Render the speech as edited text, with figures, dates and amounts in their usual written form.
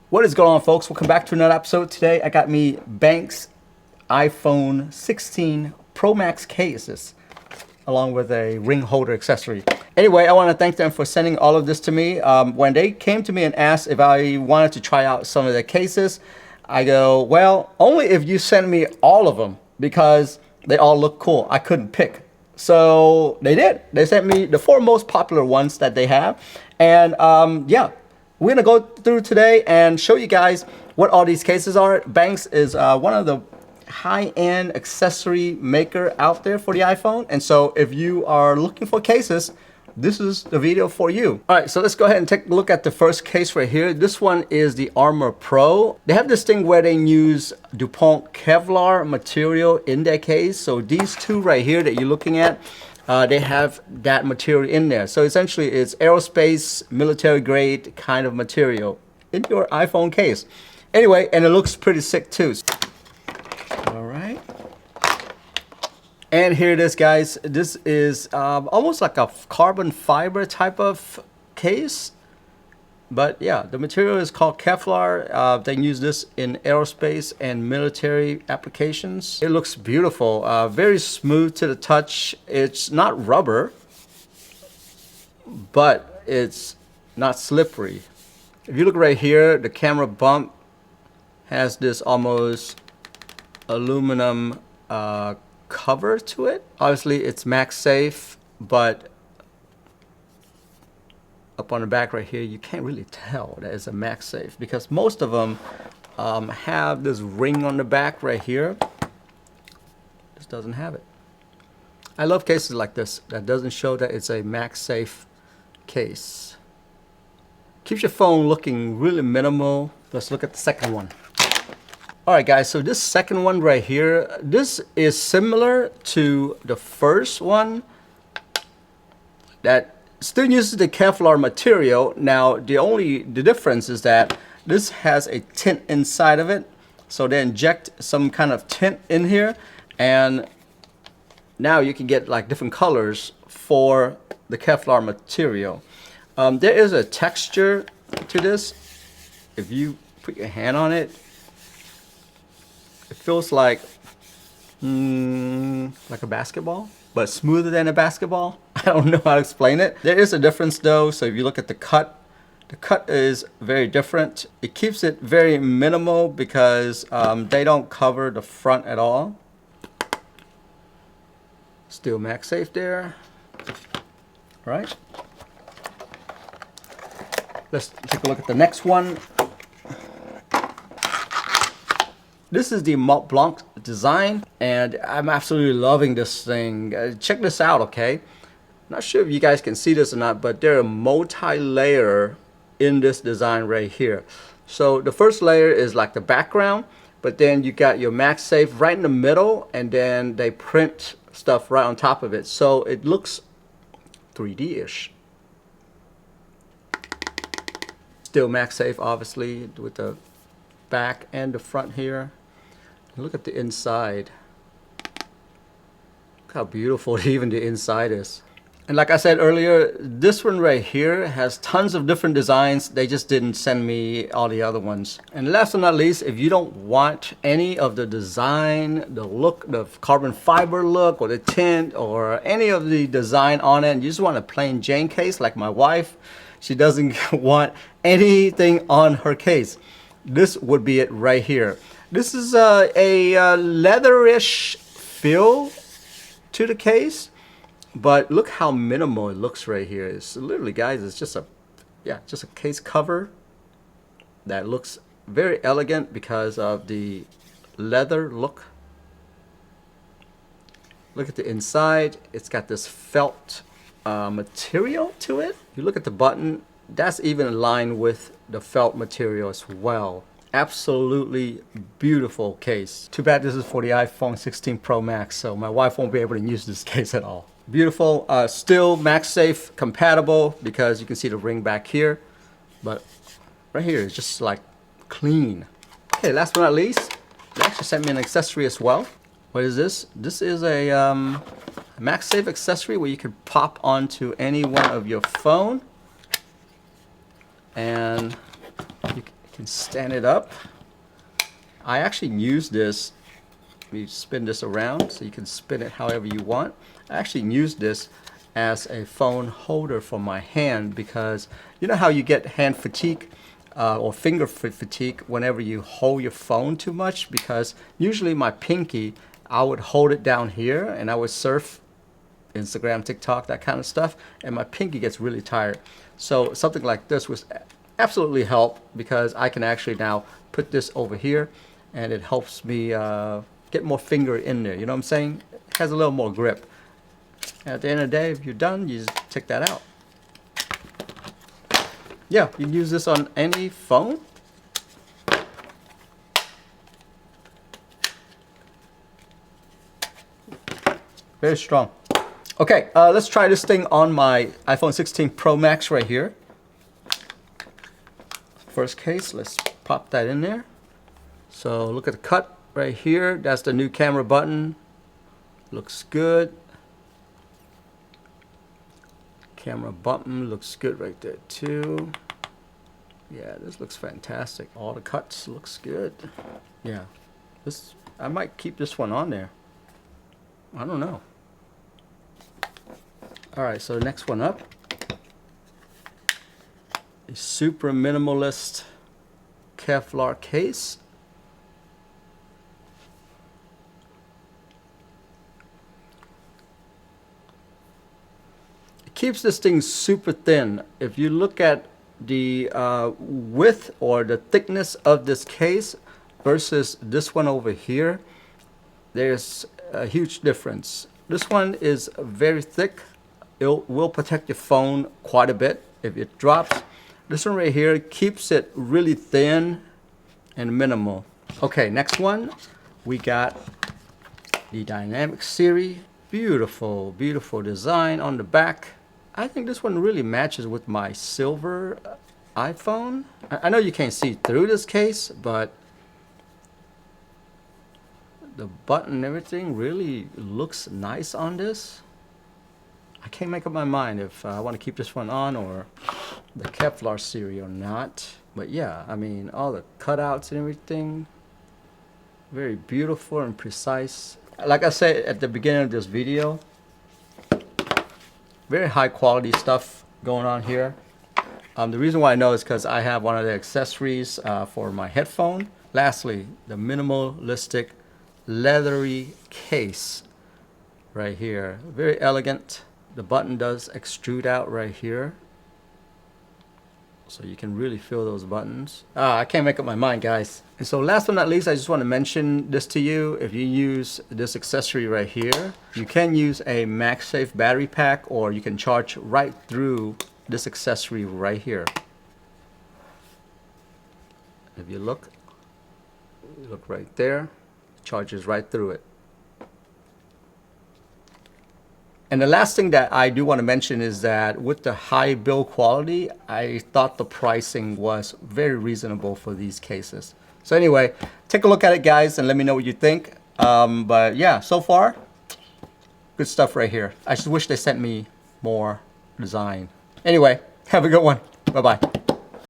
What is going on, folks? Welcome back to another episode. Today I got me Benks iPhone 16 Pro Max cases along with a ring holder accessory. Anyway, I want to thank them for sending all of this to me. When they came to me and asked if I wanted to try out some of their cases, I go, well, only if you send me all of them because they all look cool. I couldn't pick. So they did. They sent me the 4 most popular ones that they have. And yeah, we're gonna go through today and show you guys what all these cases are. Benks is one of the high-end accessory maker out there for the iPhone. And so if you are looking for cases, this is the video for you. All right, so let's go ahead and take a look at the first case right here. This one is the Armor Pro. They have this thing where they use Pro Kevlar material in their case. So these two right here that you're looking at, they have that material in there. So essentially it's aerospace, military grade kind of material in your iPhone case. Anyway, and it looks pretty sick too. All right. And here it is, guys. This is almost like a carbon fiber type of case. But yeah, the material is called Kevlar. They use this in aerospace and military applications. It looks beautiful, very smooth to the touch. It's not rubber, but it's not slippery. If you look right here, the camera bump has this almost aluminum cover to it. Obviously it's MagSafe, but up on the back right here you can't really tell that it's a MagSafe because most of them have this ring on the back right here. This doesn't have it. I love cases like this that doesn't show that it's a MagSafe case. Keeps your phone looking really minimal. Let's look at the second one. Alright guys, so this second one right here, this is similar to the first one that still uses the Kevlar material. Now the difference is that this has a tint inside of it. So they inject some kind of tint in here and now you can get like different colors for the Kevlar material. There is a texture to this. If you put your hand on it, it feels like a basketball, but smoother than a basketball. I don't know how to explain it. There is a difference though. So if you look at the cut is very different. It keeps it very minimal because they don't cover the front at all. Still MagSafe there. All right. Let's take a look at the next one. This is the Mont Blanc design, and I'm absolutely loving this thing. Check this out, okay? Not sure if you guys can see this or not, but there are multi-layer in this design right here. So the first layer is like the background, but then you got your MagSafe right in the middle, and then they print stuff right on top of it. So it looks 3D-ish. Still MagSafe, obviously, with the back and the front here. Look at the inside. Look how beautiful even the inside is. And like I said earlier, this one right here has tons of different designs. They just didn't send me all the other ones. And last but not least, if you don't want any of the design, the look, the carbon fiber look, or the tint, or any of the design on it, and you just want a plain Jane case like my wife, she doesn't want anything on her case, this would be it right here. This is a leatherish feel to the case, but look how minimal it looks right here. It's literally, guys, it's just a case cover that looks very elegant because of the leather look. Look at the inside. It's got this felt material to it. If you look at the button, that's even in line with the felt material as well. Absolutely beautiful case. Too bad this is for the iPhone 16 Pro Max, so my wife won't be able to use this case at all. Beautiful. Still MagSafe compatible because you can see the ring back here, but right here is just like clean. Okay, last but not least, they actually sent me an accessory as well. What is this? This is a MagSafe accessory where you can pop onto any one of your phone, and you can stand it up. I actually use this. You spin this around so you can spin it however you want. I actually use this as a phone holder for my hand because you know how you get hand fatigue or finger fatigue whenever you hold your phone too much, because usually my pinky, I would hold it down here and I would surf Instagram, TikTok, that kind of stuff, and my pinky gets really tired. So something like this would absolutely help, because I can actually now put this over here and it helps me get more finger in there. You know what I'm saying? It has a little more grip. And at the end of the day, if you're done, you just take that out. Yeah, you can use this on any phone. Very strong. Okay, let's try this thing on my iPhone 16 Pro Max right here. First case, let's pop that in there. So look at the cut right here. That's the new camera button. Looks good. Camera button looks good right there too. Yeah, this looks fantastic. All the cuts looks good. Yeah, this, I might keep this one on there. I don't know. All right, so the next one up, a super minimalist Kevlar case. It keeps this thing super thin. If you look at the width or the thickness of this case versus this one over here, there's a huge difference. This one is very thick. It will protect your phone quite a bit if it drops. This one right here keeps it really thin and minimal. Okay, next one, we got the Dynamic series. Beautiful, beautiful design on the back. I think this one really matches with my silver iPhone. I know you can't see through this case, but the button and everything really looks nice on this. I can't make up my mind if I want to keep this one on or the Kevlar series or not. But yeah, I mean, all the cutouts and everything, very beautiful and precise. Like I said at the beginning of this video, very high quality stuff going on here. The reason why I know is because I have one of the accessories for my headphone. Lastly, the minimalistic leathery case right here. Very elegant. The button does extrude out right here, so you can really feel those buttons. I can't make up my mind, guys. And so last but not least, I just want to mention this to you. If you use this accessory right here, you can use a MagSafe battery pack, or you can charge right through this accessory right here. If you look right there, it charges right through it. And the last thing that I do want to mention is that with the high build quality, I thought the pricing was very reasonable for these cases. So anyway, take a look at it, guys, and let me know what you think. But yeah, so far, good stuff right here. I just wish they sent me more design. Anyway, have a good one. Bye-bye.